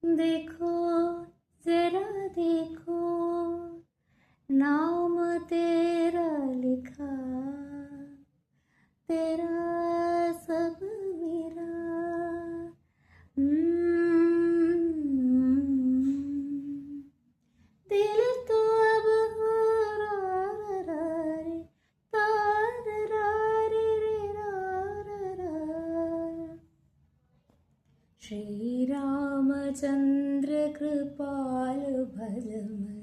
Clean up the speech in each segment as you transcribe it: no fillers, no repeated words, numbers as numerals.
देखो जरा देखो नाम तेरा लिखा तेरा सब मेरा दिल तो अब हो रा रा रे तार रा रे रे रा रा श्री रामचंद्र कृपाल भज मन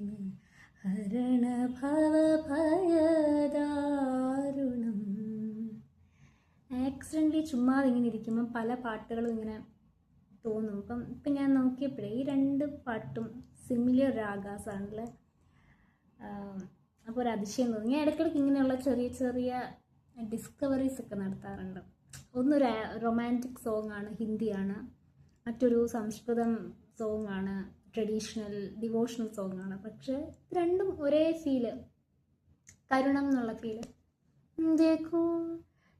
हरण भव ഭയദാരുണം. ആക്സിഡൻ്റലി ചുമ്മാ ഇങ്ങനെ ഇരിക്കുമ്പം പല പാട്ടുകളും ഇങ്ങനെ തോന്നും. ഇപ്പം ഞാൻ നോക്കിയപ്പോഴേ ഈ രണ്ട് പാട്ടും സിമിലർ രാഗാസാണല്ലേ. അപ്പോൾ ഒരു അതിശയം തോന്നി. ഞാൻ ഇടയ്ക്കിടയ്ക്ക് ഇങ്ങനെയുള്ള ചെറിയ ചെറിയ ഡിസ്കവറീസ് ഒക്കെ നടത്താറുണ്ട്. ഒന്നൊരു റൊമാൻറ്റിക് സോങ് ആണ്, ഹിന്ദിയാണ്. മറ്റൊരു സംസ്കൃതം സോങ് ആണ്, ട്രഡീഷണൽ ഡിവോഷണൽ സോങ് ആണ്. പക്ഷേ രണ്ടും ഒരേ ഫീല്, കരുണം എന്നുള്ള ഫീല്. ദേഖോ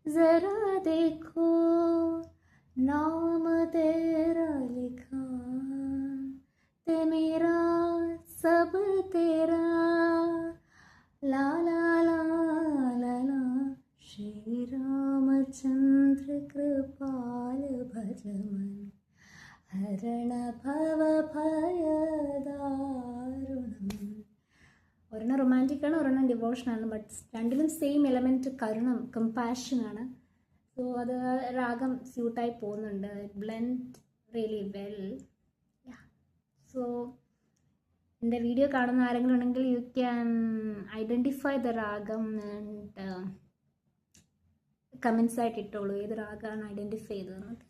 ജറാ ദേഖോ നാമ തേരാ ലിഖാ ते मेरा सब तेरा ला ला ला ला ला श्री रामचंद्र कृपाल भज मन हरण भव ഭയദാരുണം. ഒരെണ്ണം റൊമാൻറ്റിക് ആണ്, ഒരെണ്ണം ഡിവോഷൻ ആണ്. ബട്ട് രണ്ടിലും സെയിം എലമെൻറ്റ് കരുണം, കമ്പാഷനാണ്. സോ അത് രാഗം സ്യൂട്ടായി പോകുന്നുണ്ട്. Blend really well. സോ എൻ്റെ വീഡിയോ കാണുന്ന ആരെങ്കിലും ഉണ്ടെങ്കിൽ യു ക്യാൻ ഐഡൻറ്റിഫൈ ദ രാഗം ആൻഡ് കമൻസ് ആയിട്ട് ഇട്ടോളൂ ഏത് രാഗമാണ് ഐഡൻറ്റിഫൈ ചെയ്തതെന്നൊക്കെ.